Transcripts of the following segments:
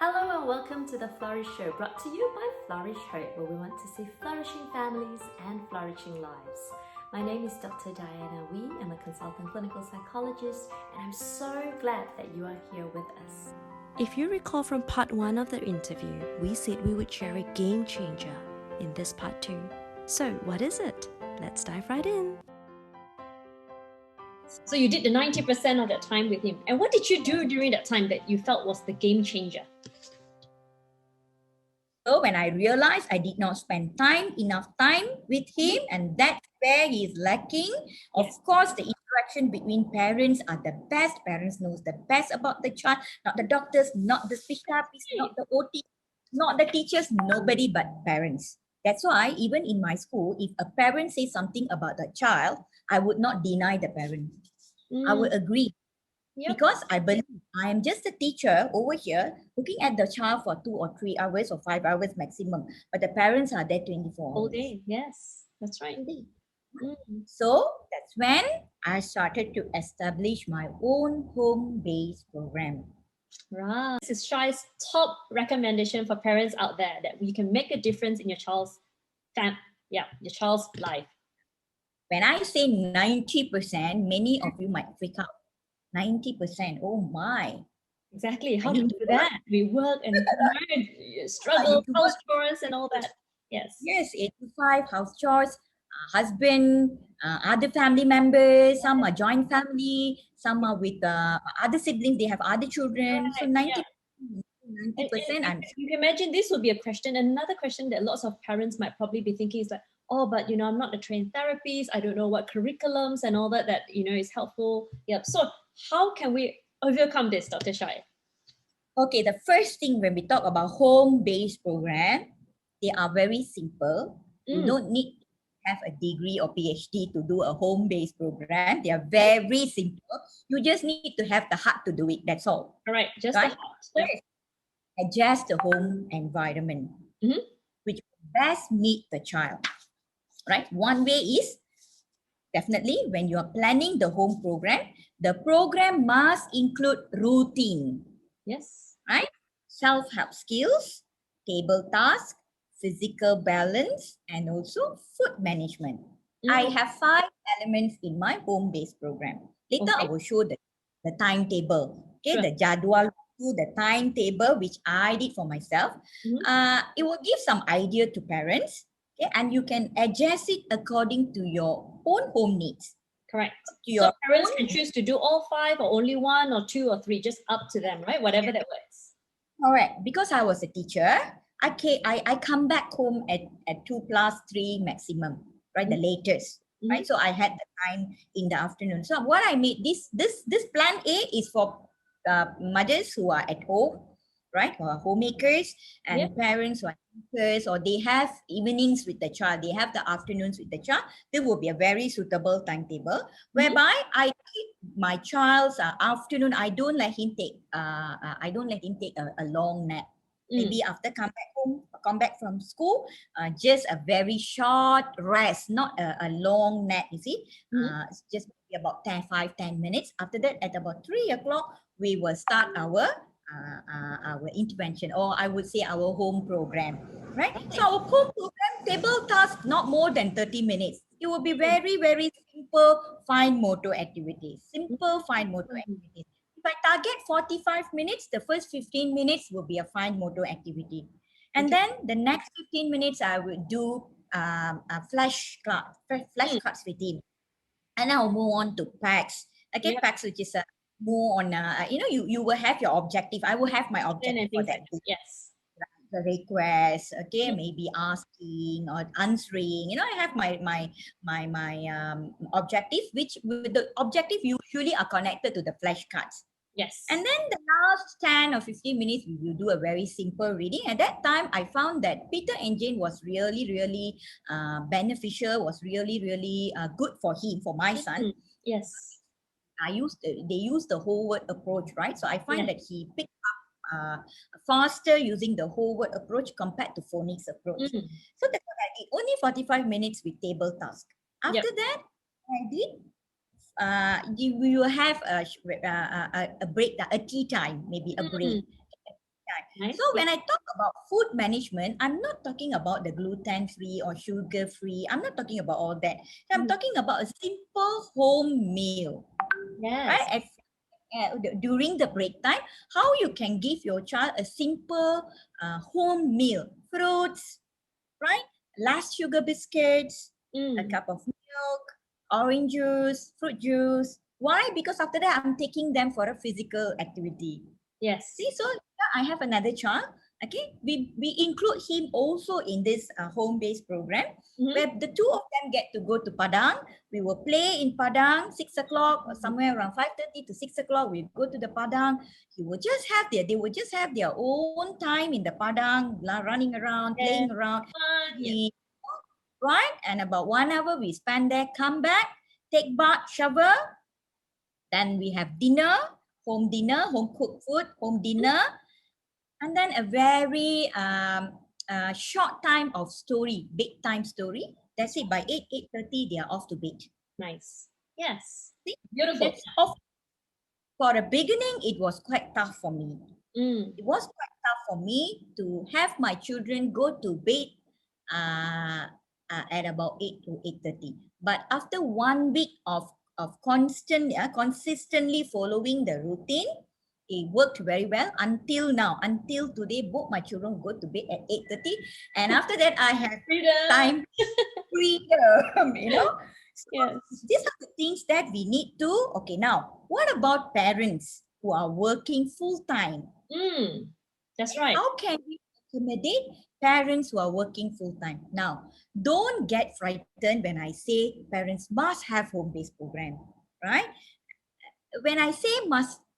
Hello and welcome to the Flourish Show, brought to you by Flourish Hope, where we want to see flourishing families and flourishing lives. My name is Dr. Diana Wee. I'm a consultant clinical psychologist, and I'm so glad that you are here with us. If you recall from part 1 of the interview, we said we would share a game changer in this part 2. So what is it? Let's dive right in. So you did the 90% of that time with him. And what did you do during that time that you felt was the game changer? So when I realized I did not spend enough time with him, and that's where he is lacking. Of course, the interaction between parents are the best. Parents knows the best about the child, not the doctors, not the speech therapists, not the OT, not the teachers, nobody but parents. That's why even in my school, if a parent says something about the child, I would not deny the parent. I would agree. Yep. Because I believe I am just a teacher over here looking at the child for 2 or 3 hours or 5 hours maximum. But the parents are there 24 hours. All day, yes. That's right. So that's when I started to establish my own home-based program. Right. This is Shai's top recommendation for parents out there, that you can make a difference in your child's your child's life. When I say 90%, many of you might freak out. 90%, oh my. Exactly. How do we do that? We work and struggle, house chores and all that. Yes. Yes, 8 to 5, house chores, husband, other family members, some are joint family, some are with other siblings, they have other children. Right. So 90%, you can imagine this would be a question. Another question that lots of parents might probably be thinking is like, oh, but I'm not a trained therapist. I don't know what curriculums and all that is helpful. Yep. So how can we overcome this, Dr. Shai? Okay, the first thing when we talk about home-based program, they are very simple. You don't need to have a degree or PhD to do a home-based program. They are very simple. You just need to have the heart to do it. That's all. All right, just the heart. Yep. Adjust the home environment, which best meet the child. Right? One way is definitely when you are planning the home program, the program must include routine. Yes. Right? Self-help skills, table tasks, physical balance, and also food management. I have 5 elements in my home-based program. Later, I will show the timetable. Okay, the jadwal, the timetable, which I did for myself. It will give some idea to parents. Okay, and you can adjust it according to your own home needs. Correct. So parents can choose to do all 5 or only 1 or 2 or 3, just up to them, right? Whatever that works. Correct. Because I was a teacher, I come back home at 2+3 maximum, right? The latest, right? So I had the time in the afternoon. So what I made, this plan A is for mothers who are at home, right? Who are homemakers, and parents who are teachers, or they have evenings with the child, they have the afternoons with the child. There will be a very suitable timetable whereby I keep my child's afternoon. I don't let him take a long nap. Maybe after come back from school, just a very short rest, not a long nap, you see. It's just maybe about 5-10 minutes. After that, at about 3 o'clock, we will start our intervention, or I would say our home program, right? So our home program, table task, not more than 30 minutes. It will be very, very simple fine motor activities. Simple fine motor activities. If I target 45 minutes, the first 15 minutes will be a fine motor activity. And then the next 15 minutes, I will do flashcards with him. And I'll move on to PACCH. Okay, PACCH, which is more on, you will have your objective. I will have my objective for that. Yes. The request, okay, maybe asking or answering. I have my objective, which with the objective usually are connected to the flashcards. Yes. And then the last 10 or 15 minutes, we will do a very simple reading. At that time, I found that Peter and Jane was really, really beneficial, was really, really good for him, for my son. Yes. They use the whole word approach, right? So I find that he picked up faster using the whole word approach compared to phonics approach. So that's what I did. Only 45 minutes with table task. After that, I did we will have a break, a tea time, maybe a break. Nice. So when I talk about food management, I'm not talking about the gluten-free or sugar-free. I'm not talking about all that. I'm talking about a simple home meal, Yes. right? During the break time, how you can give your child a simple home meal. Fruits, right? Less sugar biscuits, a cup of milk, orange juice, fruit juice. Why? Because after that, I'm taking them for a physical activity. Yes. See, so I have another child. Okay, we include him also in this home-based program where the two of them get to go to Padang. We will play in Padang 6 o'clock or somewhere around 5:30 to 6 o'clock. We go to the Padang. They will just have their own time in the Padang, running around, playing around, right? And about 1 hour we spend there. Come back, take bath, shower. Then we have dinner, home cooked food, home dinner. And then a very short time of story, bedtime story. That's it. By 8:30, they are off to bed. Nice. Yes. See? Beautiful. For a beginning, it was quite tough for me. Mm. It was quite tough for me to have my children go to bed at about 8 to 8:30. But after 1 week of consistently following the routine, it worked very well until now. Until today, both my children go to bed at 8:30. And after that, I have time, freedom, you know. So Yes. these are the things that we need to, okay, now, what about parents who are working full-time? That's right. How can we accommodate parents who are working full-time? Now, don't get frightened when I say parents must have home-based program, right? When I say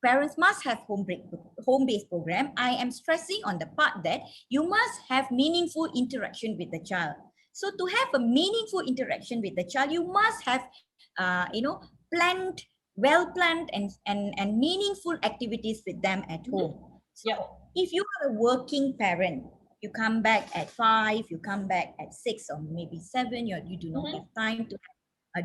parents must have home-based program, I am stressing on the part that you must have meaningful interaction with the child. So to have a meaningful interaction with the child, you must have, well-planned and meaningful activities with them at home. So if you are a working parent, you come back at 5, you come back at 6 or maybe 7, you do not have time to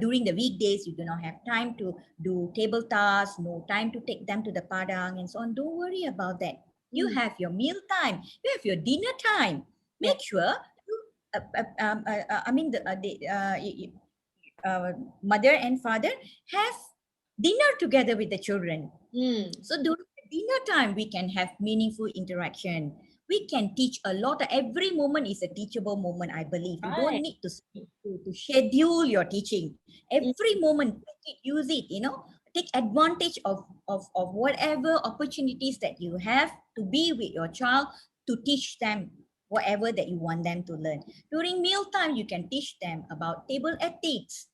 during the weekdays, you do not have time to do table tasks, no time to take them to the padang and so on. Don't worry about that. You have your meal time, you have your dinner time. Make sure mother and father have dinner together with the children. So during the dinner time, we can have meaningful interaction. We can teach a lot. Every moment is a teachable moment, I believe. You don't need to schedule your teaching. Every moment, use it, take advantage of whatever opportunities that you have to be with your child, to teach them whatever that you want them to learn. During mealtime, you can teach them about table ethics.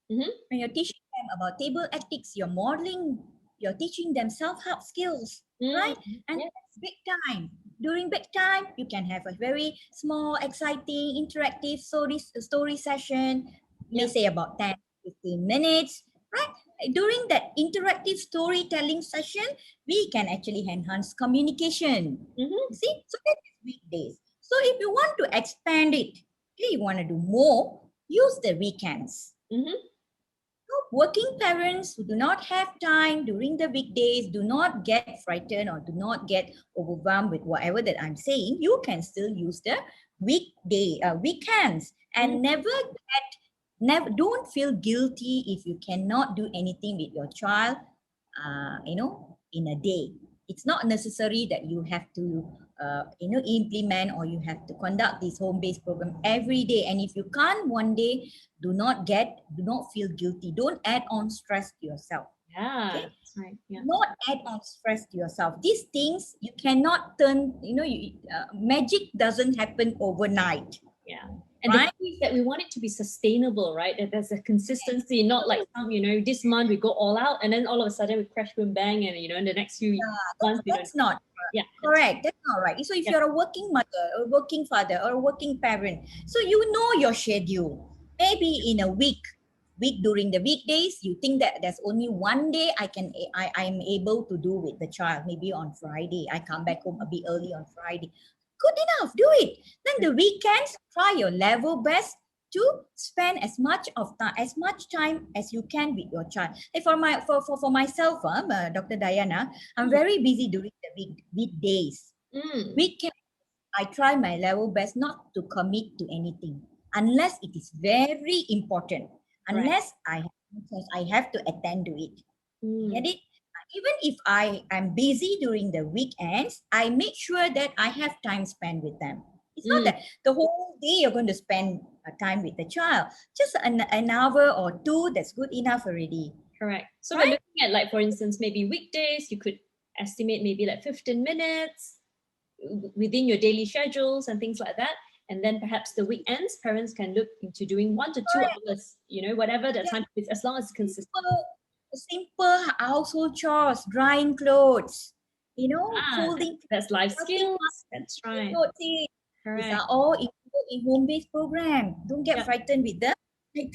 When you're teaching them about table ethics, you're teaching them self-help skills, right? And that's big time. During big time, you can have a very small, exciting, interactive story session, may say about 10, 15 minutes, right? During that interactive storytelling session, we can actually enhance communication. See? So that is weekdays. So if you want to expand it, okay, you want to do more, use the weekends. Working parents who do not have time during the weekdays, do not get frightened or do not get overwhelmed with whatever that I'm saying. You can still use the weekends, and don't feel guilty if you cannot do anything with your child, in a day. It's not necessary that you have to, implement or you have to conduct this home-based program every day. And if you can't one day, do not feel guilty. Don't add on stress to yourself. Yeah, that's right. Yeah. Not add on stress to yourself. These things you cannot turn, magic doesn't happen overnight. Yeah. And the key is that we want it to be sustainable, right? That there's a consistency, not like this month we go all out and then all of a sudden we crash, boom, bang, and in the next few months we that's not correct. That's not right. So if you're a working mother, or working father, or a working parent, so you know your schedule. Maybe in a week during the weekdays, you think that there's only one day I'm able to do with the child. Maybe on Friday, I come back home a bit early on Friday. Good enough, do it. Then the weekends, try your level best to spend as much time as you can with your child. Like for myself, Dr. Diana, I'm very busy during the weekdays. Weekend, I try my level best not to commit to anything unless it is very important. Unless I have to attend to it. Get it? Even if I am busy during the weekends, I make sure that I have time spent with them. It's not that the whole day you're going to spend time with the child. Just an hour or two, that's good enough already. Correct. So we're looking at, like, for instance, maybe weekdays, you could estimate maybe like 15 minutes within your daily schedules and things like that. And then perhaps the weekends, parents can look into doing 1 to 2 hours, you know, whatever the time is, as long as it's consistent. Simple household chores, drying clothes, you know, folding. That's life skills. That's right. These are all included in home-based program. Don't get frightened with the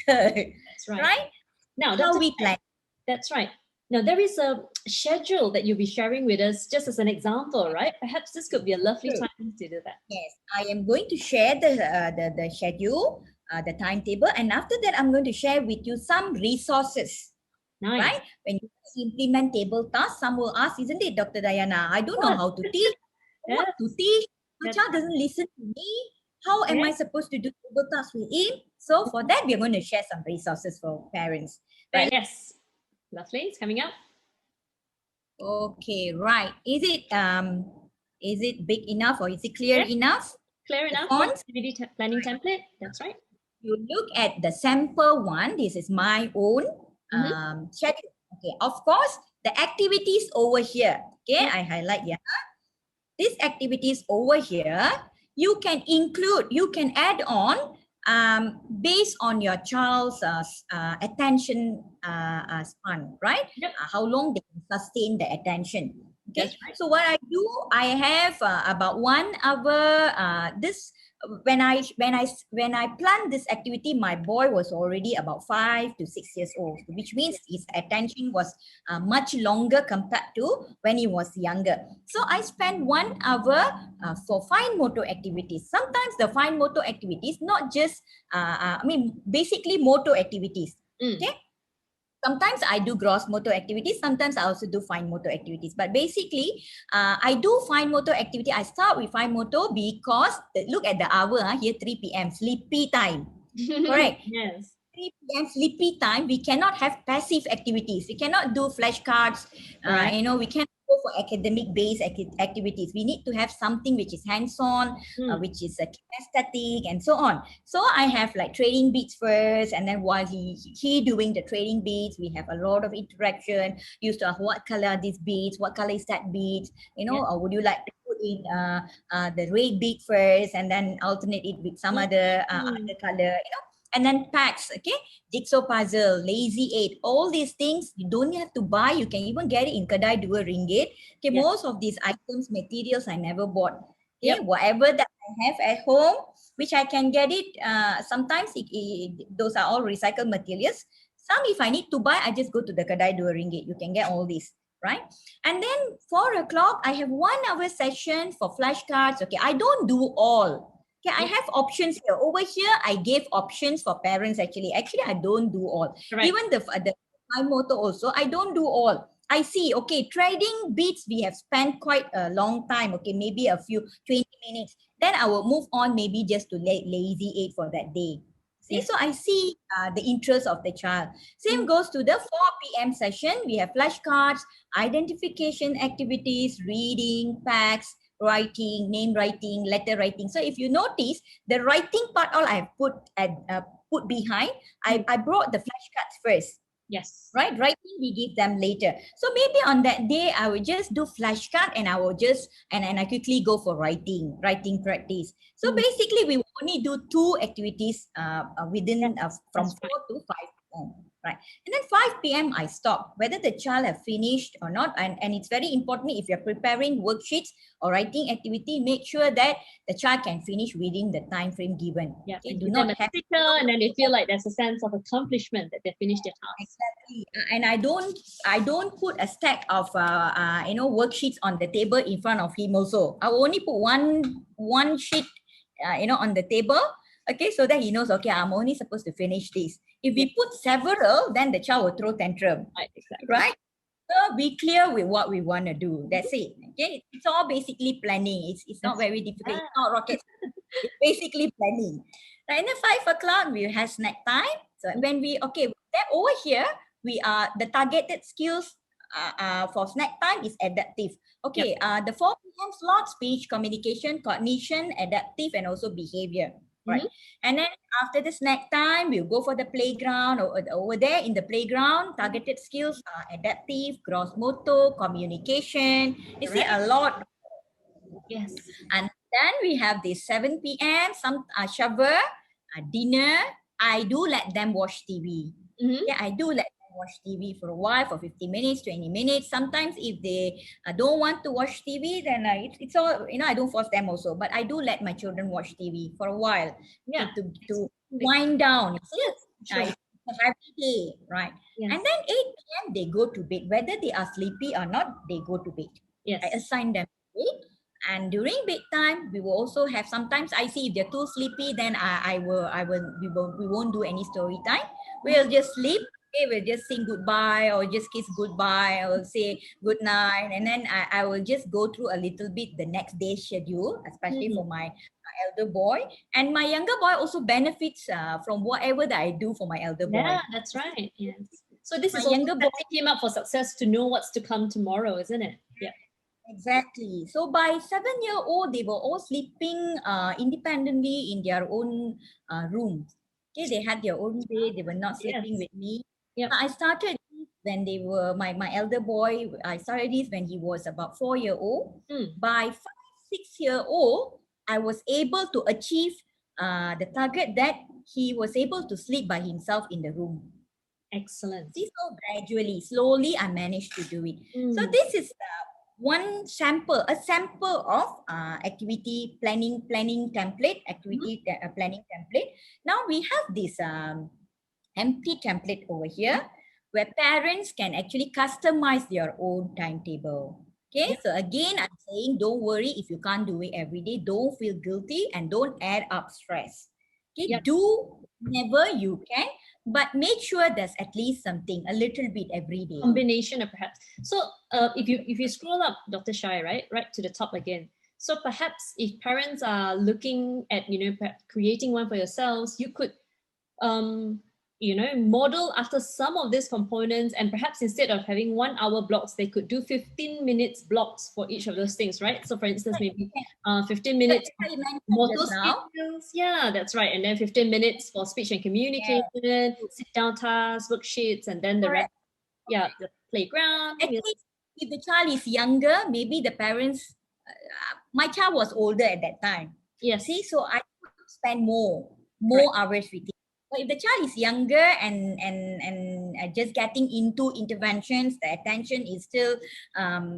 That's right. Right? Now, how we plan. That's right. Now, there is a schedule that you'll be sharing with us just as an example, right? Perhaps this could be a lovely time to do that. Yes, I am going to share the schedule, the timetable, and after that, I'm going to share with you some resources. Nice. Right? When you implement table tasks, some will ask, isn't it, Dr. Diana? I don't know how to teach. What to teach? My child doesn't listen to me. How am I supposed to do table tasks with him? So for that, we're going to share some resources for parents. Right? Yes. Lovely. It's coming up. Okay, right. Is it big enough or is it clear enough? Clear enough. Activity planning template. That's right. You look at the sample one. This is my own schedule. Okay, of course, the activities over here. Okay, I highlight here. These activities over here, you can include, you can add on based on your child's attention span, right? How long they can sustain the attention. Okay, so what I do, I have about 1 hour. When I planned this activity, my boy was already about 5 to 6 years old, which means his attention was much longer compared to when he was younger. So I spent 1 hour for fine motor activities. Sometimes the fine motor activities, not just basically motor activities. Okay. Sometimes I do gross motor activities. Sometimes I also do fine motor activities. But basically, I do fine motor activity. I start with fine motor because look at the hour here, 3 p.m. sleepy time. Correct? Yes. 3 p.m. sleepy time. We cannot have passive activities. We cannot do flashcards. We can't go for academic-based activities. We need to have something which is hands-on, which is kinesthetic, and so on. So I have like training beats first, and then while he doing the training beats, we have a lot of interaction. Used to ask, what color are these beats? What color is that beat? Or would you like to put in the red beat first, and then alternate it with some other color? And then packs, okay? Jigsaw puzzle, lazy 8, all these things you don't have to buy. You can even get it in Kedai RM2. Okay, most of these items, materials I never bought. Okay, whatever that I have at home, which I can get it. Sometimes those are all recycled materials. Some if I need to buy, I just go to the Kedai RM2. You can get all these, right? And then 4 o'clock, I have 1 hour session for flashcards. Okay, I don't do all. Okay, I have options here. Over here, I gave options for parents actually. Actually, I don't do all. Correct. Even the fine motor also, I don't do all. I see, okay, trading beats, we have spent quite a long time. Okay, maybe a few 20 minutes. Then I will move on maybe just to lazy 8 for that day. See, so I see the interest of the child. Same goes to the 4 p.m. session. We have flashcards, identification activities, reading, packs, writing, name writing, letter writing. So if you notice, the writing part all I have put behind. I brought the flashcards first. Yes. Right? Writing we give them later. So maybe on that day I will just do flashcard and I will just and I quickly go for writing practice. So basically we only do 2 activities within from 4 to 5 p.m. Right. And then 5 p.m. I stop, whether the child have finished or not. And it's very important if you're preparing worksheets or writing activity, make sure that the child can finish within the time frame given. Yeah, okay? Do not have sticker, and then they feel like there's a sense of accomplishment that they finished their task. Exactly. And I don't put a stack of worksheets on the table in front of him also. I will only put one sheet on the table. Okay, so that he knows, okay, I'm only supposed to finish this. If we put several, then the child will throw tantrum. Right, exactly. Right? be clear with what we want to do. That's it. Okay, it's all basically planning. It's not very difficult. It's not rocket science. It's basically planning. Right, and then 5 o'clock we have snack time. So when we then over here we are the targeted skills for snack time is adaptive. Okay, the 4 p.m. slot, speech, communication, cognition, adaptive, and also behavior. Right, and then after the snack time, we'll go for the playground. Over there in the playground, targeted skills are adaptive, gross motor, communication. You see a lot. Yes. And then we have the 7 p.m. some shower, dinner. I do let them watch TV. Yeah, I do let them watch TV for a while, for 50 minutes, 20 minutes. Sometimes if they don't want to watch TV, then it's all, I don't force them also. But I do let my children watch TV for a while to wind down. Yes, sure. Every day, right? Yes. And then 8 p.m. they go to bed. Whether they are sleepy or not, they go to bed. Yes. I assign them bed. And during bedtime, we will also have, sometimes I see if they're too sleepy, then we won't do any story time. We'll just sleep. Okay, we'll just sing goodbye or just kiss goodbye or say good night. And then I will just go through a little bit the next day's schedule, especially for my elder boy. And my younger boy also benefits from whatever that I do for my elder boy. Yeah, that's right. Yes. So this is younger boy came up for success to know what's to come tomorrow, isn't it? Yeah. Exactly. So by 7-year-old, they were all sleeping independently in their own rooms. Okay, they had their own bed. They were not sleeping with me. Yep. I started when they were my elder boy. I started this when he was about 4-year-old. By 5-6-year-old, I was able to achieve the target that he was able to sleep by himself in the room. Excellent. See, so gradually, slowly, I managed to do it. So this is a sample of activity planning template, planning template. Now we have this empty template over here where parents can actually customize their own timetable. Okay, so again, I'm saying don't worry if you can't do it every day. Don't feel guilty and don't add up stress. Okay, do whenever you can, but make sure there's at least something, a little bit every day. Combination of perhaps. So if you scroll up, Dr. Shy, right to the top again. So perhaps if parents are looking at creating one for yourselves, you could model after some of these components, and perhaps instead of having 1 hour blocks, they could do 15 minutes blocks for each of those things, right? So for instance, maybe 15 minutes motor skills. Yeah, that's right. And then 15 minutes for speech and communication, sit down tasks, worksheets, and then the rest, the playground. Actually, if the child is younger, maybe the parents, my child was older at that time. Yes. See, so I spend more hours with him. But if the child is younger and just getting into interventions, the attention is still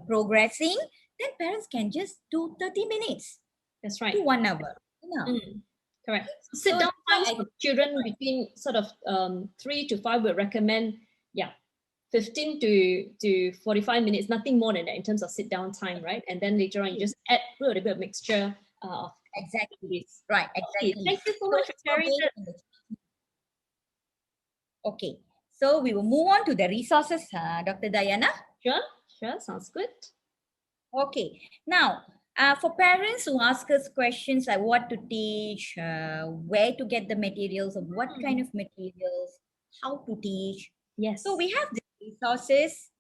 progressing, then parents can just do 30 minutes. That's right. To 1 hour. Correct. Sit down times for children between sort of 3 to 5 would recommend, 15 to 45 minutes, nothing more than that in terms of sit down time, right? And then later on, you just add a little bit of mixture of activities. Right, exactly. Okay, thank you so much for sharing that. Okay, so we will move on to the resources, Dr. Diana. Sure, sounds good. Okay, now for parents who ask us questions like what to teach, where to get the materials, of what kind of materials, how to teach. Yes. So we have the resources,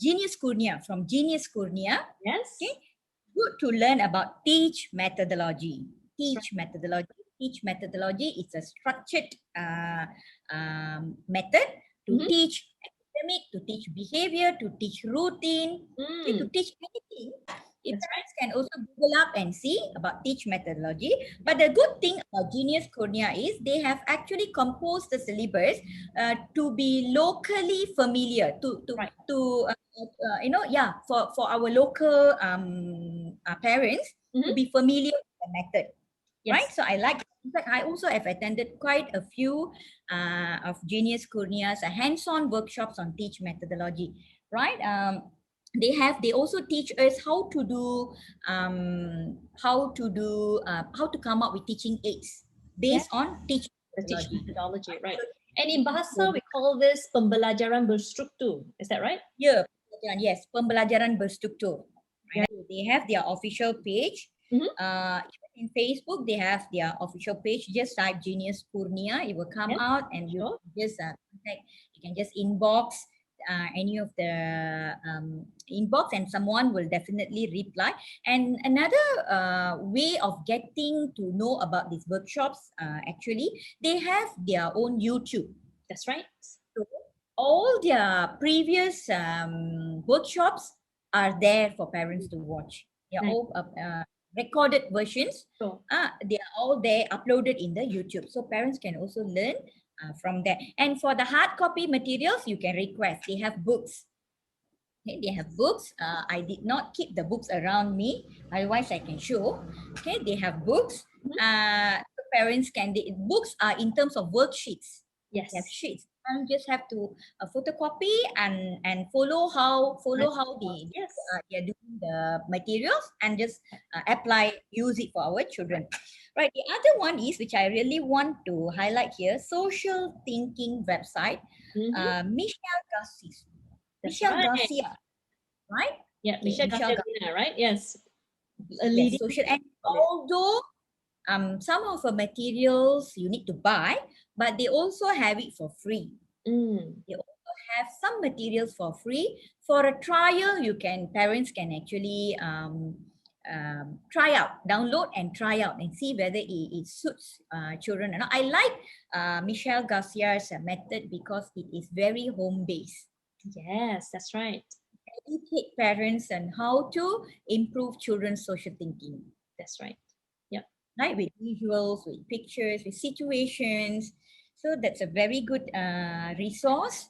Genius Kurnia, from Genius Kurnia. Yes. Okay, good to learn about TEACCH methodology. TEACCH methodology. TEACCH methodology is a structured method to teach academic, to teach behavior, to teach routine, to teach anything. Parents can also Google up and see about TEACCH methodology. But the good thing about Genius Kurnia is they have actually composed the syllabus to be locally familiar for our local parents to be familiar with the method. Yes. Right, so I like. In fact, I also have attended quite a few of Genius Kurnia's hands-on workshops on TEACCH methodology. Right, they also teach us how to come up with teaching aids based on TEACCH methodology. Right. And in Bahasa, we call this pembelajaran berstruktur. Is that right? Yeah, yes, pembelajaran berstruktur. Right? They have their official page. Even in Facebook, they have their official page. Just type Genius Kurnia, it will come out, and you can just contact. You can just inbox any of the inbox, and someone will definitely reply. And another way of getting to know about these workshops, actually, they have their own YouTube. That's right. So all their previous workshops are there for parents to watch. They're all recorded versions. They are all there uploaded in the YouTube. So parents can also learn from there. And for the hard copy materials, you can request. They have books. Okay, they have books. I did not keep the books around me. Otherwise, I can show. Okay, they have books. So parents can, books are in terms of worksheets. Yes. They have sheets. And just have to photocopy and follow how they are doing the materials, and just apply, use it for our children. Right. The other one is, which I really want to highlight here, social thinking website. Michelle Garcia, right? Yeah, Michelle Garcia, right? Yes. Yes, social. And although some of the materials you need to buy, but they also have it for free. They also have some materials for free. For a trial, parents can actually try out, download and try out, and see whether it suits children or not. I like Michelle Garcia's method because it is very home-based. Yes, that's right. Educate parents on how to improve children's social thinking. That's right. Right, with visuals, with pictures, with situations. So that's a very good resource.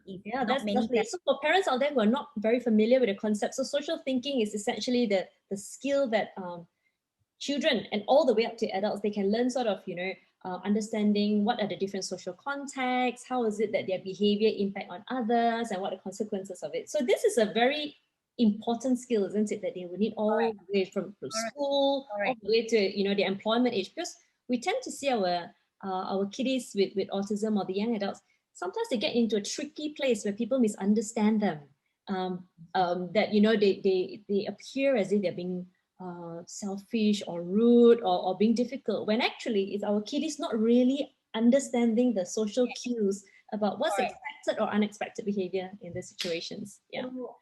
That's lovely. So for parents out there who are not very familiar with the concept, so social thinking is essentially the skill that children and all the way up to adults, they can learn sort of, understanding what are the different social contexts, how is it that their behavior impact on others, and what are the consequences of it. So this is a very important skill, isn't it, that they will need all the way from school all the way to the employment age, because we tend to see our kiddies with autism, or the young adults, sometimes they get into a tricky place where people misunderstand them, that they appear as if they're being selfish or rude or being difficult, when actually it's our kiddies not really understanding the social cues about what's expected or unexpected behavior in these situations. So,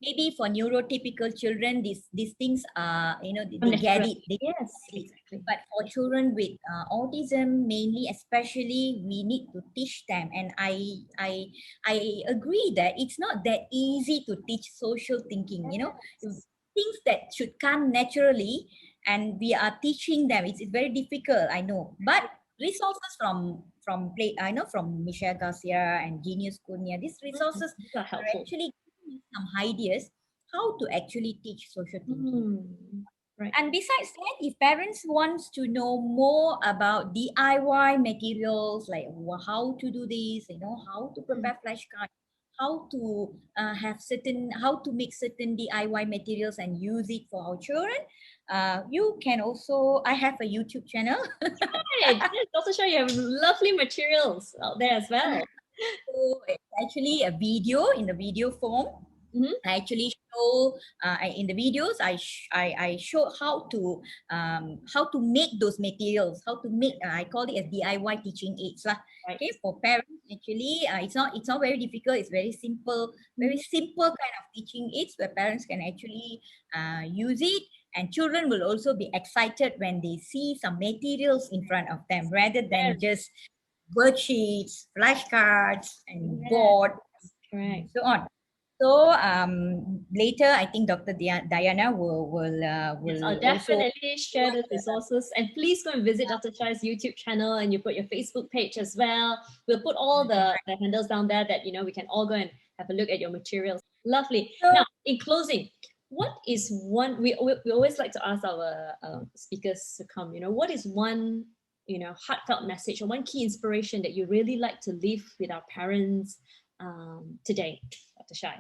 maybe for neurotypical children, these things are, they get it. Yes, exactly. But for children with autism, mainly, especially, we need to teach them. And I agree that it's not that easy to teach social thinking. Things that should come naturally, and we are teaching them. It's very difficult, I know. But resources from Michelle Garcia and Genius Kurnia, these resources are actually some ideas how to actually teach social thinking. Right. And besides that, if parents want to know more about DIY materials, like how to do this, how to prepare flashcards, how to how to make certain DIY materials and use it for our children, you can also, I have a YouTube channel. Right. Dr. Shah, you have lovely materials out there as well. So it's actually a video in the video form. I actually show in the videos. I show how to make those materials. How to make I call it as DIY teaching aids lah. Right. Okay, for parents actually, it's not very difficult. It's very simple, kind of teaching aids where parents can actually use it, and children will also be excited when they see some materials in front of them, rather than just worksheets, flashcards, and board, and so on. So later, I think Dr. Diana will yes, I'll definitely share the resources, and please go and visit Dr. Shai's YouTube channel, and you put your Facebook page as well. We'll put all the handles down there that we can all go and have a look at your materials. Lovely. Now, in closing, what is one we always like to ask our speakers to come? What is one heartfelt message or one key inspiration that you really like to leave with our parents today, Dr. Shai?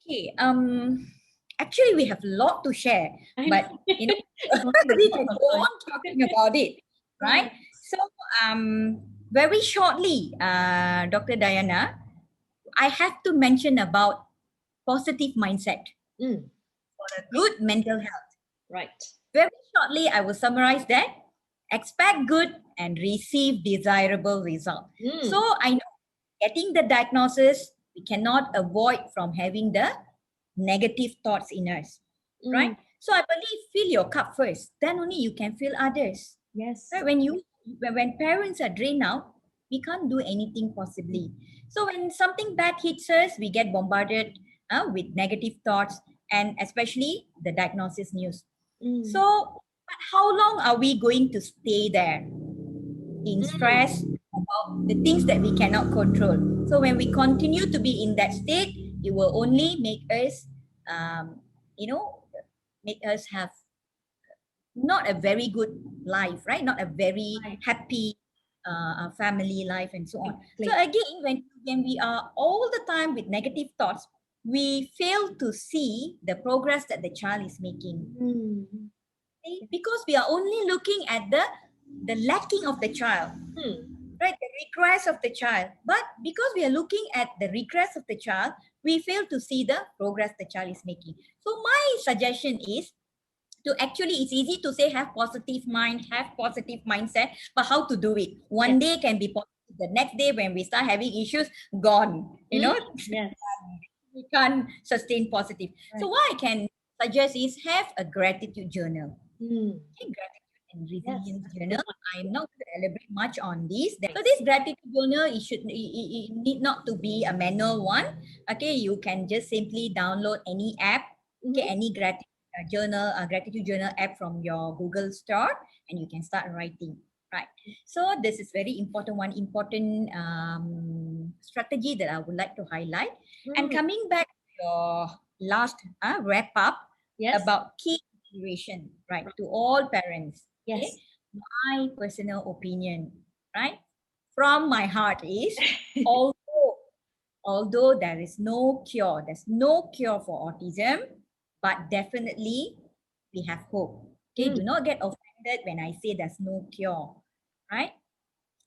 Okay. Actually, we have a lot to share, but we can go on talking about it, right? So very shortly, Dr. Diana, I have to mention about positive mindset Mm, for a good mental health. right. Very shortly, I will summarize that. Expect good and receive desirable result. Mm, So I know getting the diagnosis, we cannot avoid from having the negative thoughts in us, right? mm, So I believe fill your cup first, then only you can fill others. yes. Right? When parents are drained out, we can't do anything possibly. So when something bad hits us, we get bombarded with negative thoughts and especially the diagnosis news. Mm, So but how long are we going to stay there in mm, stress about the things that we cannot control? So when we continue to be in that state, it will only make us, um, you know, make us have not a very good life, right? Not a very right. happy family life and so on. So Exactly. again, when we are all the time with negative thoughts, we fail to see the progress that the child is making. Mm, Okay? Because we are only looking at the lacking of the child, mm, right? The regress of the child. But because we are looking at the regress of the child, we fail to see the progress the child is making. So my suggestion is to actually, it's easy to say have positive mind, have positive mindset, but how to do it? One yes. day can be positive, the next day when we start having issues, gone. Mm, yes. We can't sustain positive. So Right. what I can suggest is have a gratitude journal. Mm, Okay, gratitude and yes. resilience That's a good journal. one. I'm not going to elaborate much on this. So Right. this gratitude journal, it need not to be a manual one. Okay, you can just simply download any app. Okay, Mhm. any gratitude journal app from your Google Store, and you can start writing. Right. So this is very important. One important strategy that I would like to highlight. And Mm, coming back to your last wrap up yes. about key consideration, right, to all parents. Okay, Yes. my personal opinion, right, from my heart is, although there's no cure for autism, but definitely we have hope. Okay, Mm, do not get offended when I say there's no cure, right?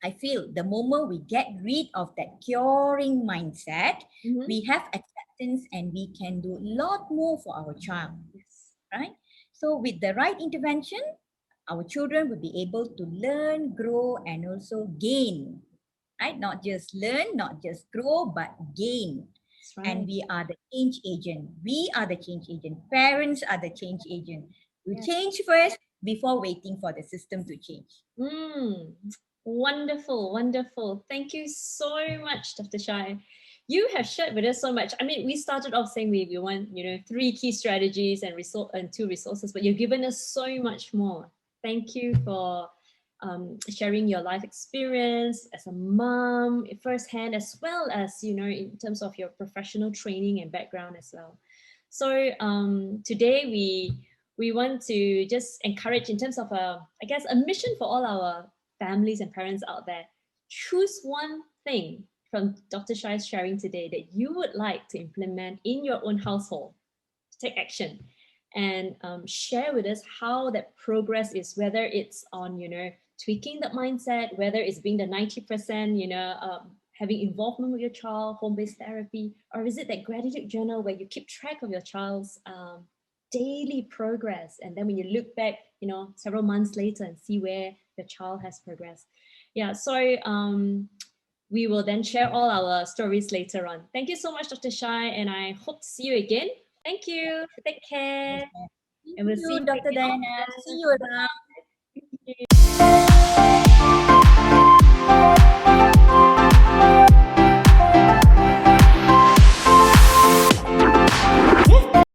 I feel the moment we get rid of that curing mindset, mhm. we have acceptance and we can do a lot more for our child, Yes. right? So with the right intervention, our children will be able to learn, grow, and also gain, right? Not just learn, not just grow, but gain. That's And right. we are the change agent. We are the change agent. Parents are the change agent. We Yes. change first before waiting for the system to change. Mm, wonderful, wonderful. Thank you so much, Dr. Shai. You have shared with us so much. I mean, we started off saying we want, 3 key strategies and 2 resources, but you've given us so much more. Thank you for sharing your life experience as a mom firsthand, as well as, in terms of your professional training and background as well. So today we want to just encourage in terms of a mission for all our families and parents out there. Choose one thing from Dr. Shai's sharing today that you would like to implement in your own household, take action, and share with us how that progress is, whether it's on, tweaking the mindset, whether it's being the 90%, having involvement with your child, home-based therapy, or is it that gratitude journal where you keep track of your child's daily progress, and then when you look back, several months later and see where the child has progressed. Yeah, so we will then share all our stories later on. Thank you so much, Dr. Shai, and I hope to see you again. Thank you. Take care. Thank And we'll see you, you Dr. again Diana. See often. you around. Bye.